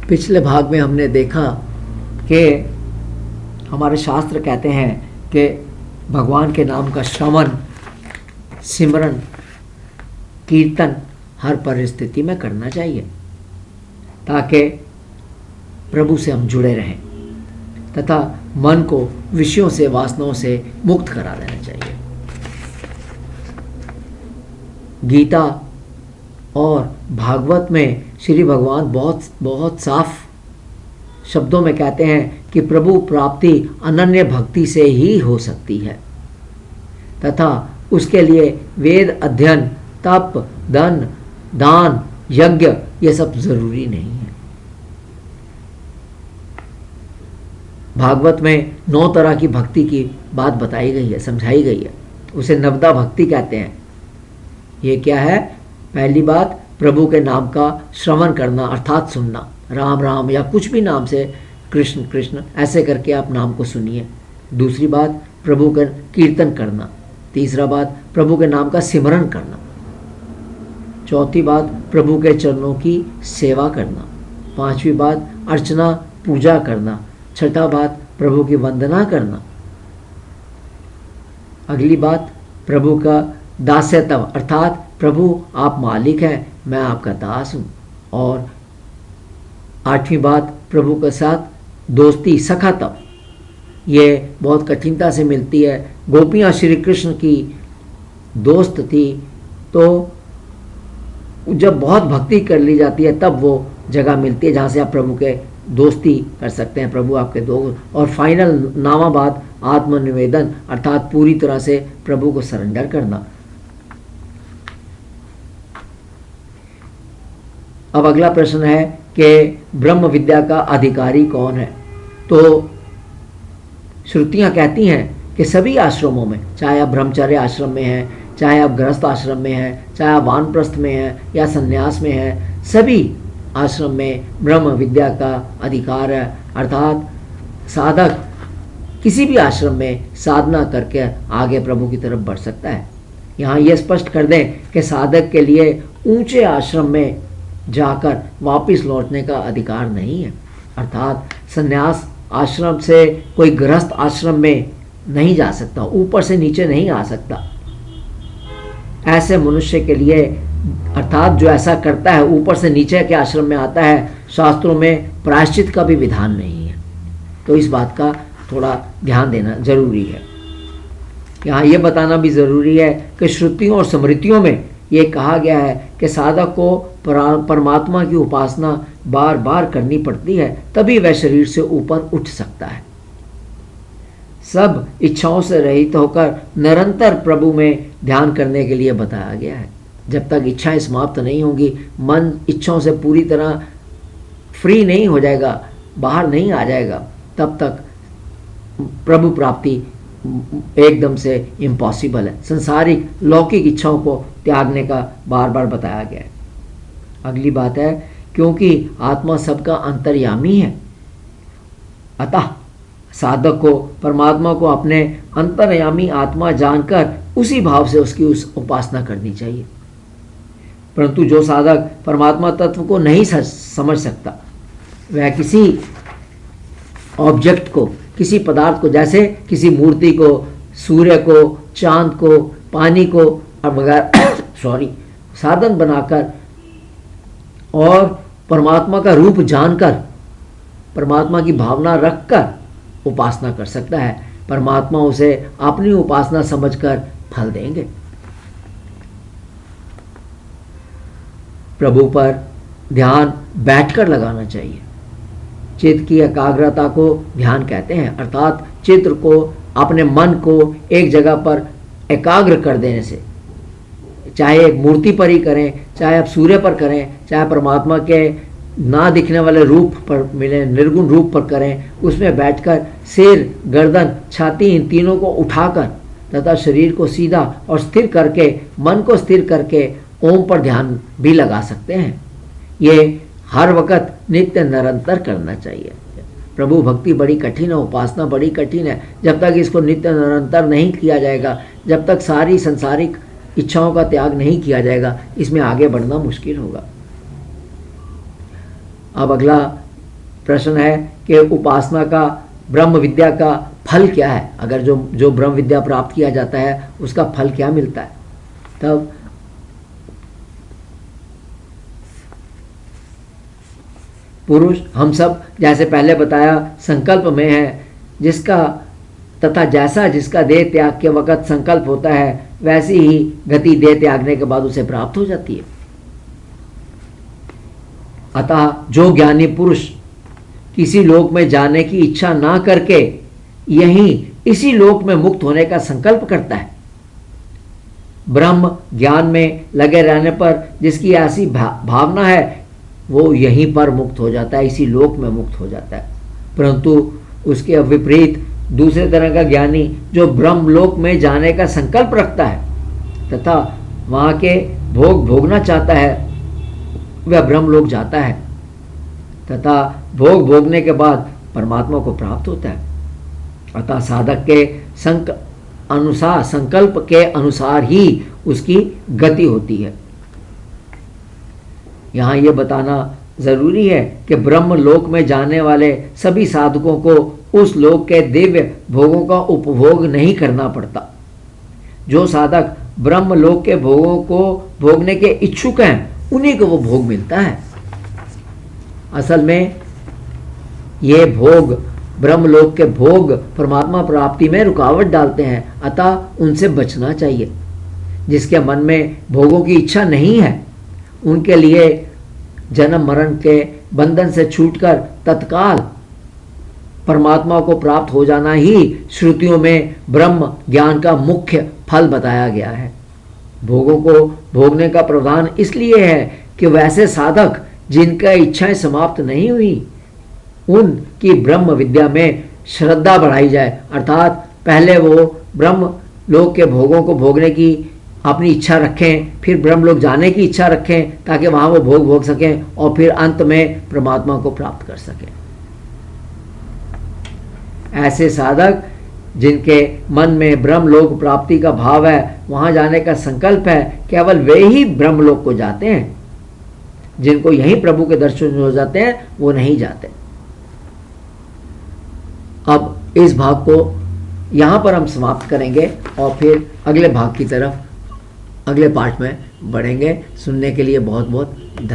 पिछले भाग में हमने देखा कि हमारे शास्त्र कहते हैं कि भगवान के नाम का श्रवण, सिमरन, कीर्तन हर परिस्थिति में करना चाहिए ताकि प्रभु से हम जुड़े रहें तथा मन को विषयों से, वासनाओं से मुक्त करा देना चाहिए। गीता और भागवत में श्री भगवान बहुत साफ शब्दों में कहते हैं कि प्रभु प्राप्ति अनन्य भक्ति से ही हो सकती है तथा उसके लिए वेद अध्ययन, तप, धन, दान, यज्ञ ये सब जरूरी नहीं है। भागवत में 9 तरह की भक्ति की बात बताई गई है, समझाई गई है। उसे नवदा भक्ति कहते हैं। ये क्या है? पहली बात, प्रभु के नाम का श्रवण करना अर्थात सुनना, राम राम या कुछ भी नाम से, कृष्ण कृष्ण ऐसे करके आप नाम को सुनिए। दूसरी बात, प्रभु का कीर्तन करना। तीसरा बात, प्रभु के नाम का सिमरन करना। चौथी बात, प्रभु के चरणों की सेवा करना। पांचवी बात, अर्चना पूजा करना। छठा बात, प्रभु की वंदना करना। अगली बात, प्रभु का दास्यत्व अर्थात प्रभु आप मालिक हैं, मैं आपका दास हूँ। और आठवीं बात, प्रभु के साथ दोस्ती, सखात्व। ये बहुत कठिनता से मिलती है। गोपियाँ श्री कृष्ण की दोस्त थी, तो जब बहुत भक्ति कर ली जाती है तब वो जगह मिलती है जहाँ से आप प्रभु के दोस्ती कर सकते हैं, प्रभु आपके दोस्त। और फाइनल नामा बात, आत्मनिवेदन अर्थात पूरी तरह से प्रभु को सरेंडर करना। अब अगला प्रश्न है कि ब्रह्म विद्या का अधिकारी कौन है? तो श्रुतियाँ कहती हैं कि सभी आश्रमों में, चाहे आप ब्रह्मचर्य आश्रम में हैं, चाहे आप गृहस्थ आश्रम में हैं, चाहे आप वानप्रस्थ में हैं या संन्यास में हैं, सभी आश्रम में ब्रह्म विद्या का अधिकार है। अर्थात साधक किसी भी आश्रम में साधना करके आगे प्रभु की तरफ बढ़ सकता है। यहाँ ये स्पष्ट कर दें कि साधक के लिए ऊंचे आश्रम में जाकर वापस लौटने का अधिकार नहीं है। अर्थात संन्यास आश्रम से कोई गृहस्थ आश्रम में नहीं जा सकता, ऊपर से नीचे नहीं आ सकता। ऐसे मनुष्य के लिए, अर्थात जो ऐसा करता है ऊपर से नीचे के आश्रम में आता है, शास्त्रों में प्रायश्चित का भी विधान नहीं है। तो इस बात का थोड़ा ध्यान देना जरूरी है। यहाँ ये बताना भी ज़रूरी है कि श्रुतियों और स्मृतियों में ये कहा गया है कि साधक को परमात्मा की उपासना बार बार करनी पड़ती है, तभी वह शरीर से ऊपर उठ सकता है। सब इच्छाओं से रहित होकर निरंतर प्रभु में ध्यान करने के लिए बताया गया है। जब तक इच्छाएं समाप्त नहीं होंगी, मन इच्छाओं से पूरी तरह फ्री नहीं हो जाएगा, बाहर नहीं आ जाएगा, तब तक प्रभु प्राप्ति एकदम से इम्पॉसिबल है। संसारिक लौकिक इच्छाओं को त्यागने का बार बार बताया गया है। अगली बात है, क्योंकि आत्मा सबका अंतर्यामी है, अतः साधक को परमात्मा को अपने अंतर्यामी आत्मा जानकर उसी भाव से उसकी उपासना करनी चाहिए। परंतु जो साधक परमात्मा तत्व को नहीं समझ सकता, वह किसी ऑब्जेक्ट को, किसी पदार्थ को, जैसे किसी मूर्ति को, सूर्य को, चांद को, पानी को और वगैरह साधन बनाकर और परमात्मा का रूप जानकर, परमात्मा की भावना रखकर उपासना कर सकता है। परमात्मा उसे अपनी उपासना समझकर फल देंगे। प्रभु पर ध्यान बैठकर लगाना चाहिए। चित्त की एकाग्रता को ध्यान कहते हैं, अर्थात चित्र को, अपने मन को एक जगह पर एकाग्र कर देने से, चाहे एक मूर्ति पर ही करें, चाहे आप सूर्य पर करें, चाहे परमात्मा के ना दिखने वाले रूप पर मिले, निर्गुण रूप पर करें, उसमें बैठकर सिर, गर्दन, छाती इन तीनों को उठाकर तथा शरीर को सीधा और स्थिर करके, मन को स्थिर करके ओम पर ध्यान भी लगा सकते हैं। ये हर वक्त नित्य निरंतर करना चाहिए। प्रभु भक्ति बड़ी कठिन है, उपासना बड़ी कठिन है। जब तक इसको नित्य निरंतर नहीं किया जाएगा, जब तक सारी संसारिक इच्छाओं का त्याग नहीं किया जाएगा, इसमें आगे बढ़ना मुश्किल होगा। अब अगला प्रश्न है कि उपासना का, ब्रह्म विद्या का फल क्या है। अगर जो ब्रह्म विद्या प्राप्त किया जाता है उसका फल क्या मिलता है। तब पुरुष, हम सब जैसे पहले बताया, संकल्प में है, जिसका तथा जैसा जिसका देह त्याग के वक़्त संकल्प होता है वैसी ही गति देह त्यागने के बाद उसे प्राप्त हो जाती है। अतः जो ज्ञानी पुरुष किसी लोक में जाने की इच्छा ना करके यहीं इसी लोक में मुक्त होने का संकल्प करता है, ब्रह्म ज्ञान में लगे रहने पर जिसकी ऐसी भावना है वो यहीं पर मुक्त हो जाता है, इसी लोक में मुक्त हो जाता है। परंतु उसके विपरीत दूसरे तरह का ज्ञानी जो ब्रह्मलोक में जाने का संकल्प रखता है तथा वहाँ के भोग भोगना चाहता है, वह ब्रह्मलोक जाता है तथा भोग भोगने के बाद परमात्मा को प्राप्त होता है। अतः साधक के संकल्प के अनुसार ही उसकी गति होती है। यहाँ ये बताना जरूरी है कि ब्रह्म लोक में जाने वाले सभी साधकों को उस लोक के दिव्य भोगों का उपभोग नहीं करना पड़ता। जो साधक ब्रह्म लोक के भोगों को भोगने के इच्छुक हैं उन्हीं को वो भोग मिलता है। असल में ये भोग, ब्रह्मलोक के भोग परमात्मा प्राप्ति में रुकावट डालते हैं, अतः उनसे बचना चाहिए। जिसके मन में भोगों की इच्छा नहीं है उनके लिए जन्म मरण के बंधन से छूटकर तत्काल परमात्मा को प्राप्त हो जाना ही श्रुतियों में ब्रह्म ज्ञान का मुख्य फल बताया गया है। भोगों को भोगने का प्रावधान इसलिए है कि वैसे साधक जिनका इच्छाएं समाप्त नहीं हुई उनकी ब्रह्म विद्या में श्रद्धा बढ़ाई जाए, अर्थात पहले वो ब्रह्म लोक के भोगों को भोगने की अपनी इच्छा रखें, फिर ब्रह्म लोक जाने की इच्छा रखें ताकि वहाँ वो भोग भोग सकें और फिर अंत में परमात्मा को प्राप्त कर सकें। ऐसे साधक जिनके मन में ब्रह्मलोक प्राप्ति का भाव है, वहां जाने का संकल्प है, केवल वे ही ब्रह्मलोक को जाते हैं। जिनको यहीं प्रभु के दर्शन हो जाते हैं वो नहीं जाते। अब इस भाग को यहां पर हम समाप्त करेंगे और फिर अगले भाग की तरफ अगले पार्ट में बढ़ेंगे। सुनने के लिए बहुत बहुत धन्यवाद।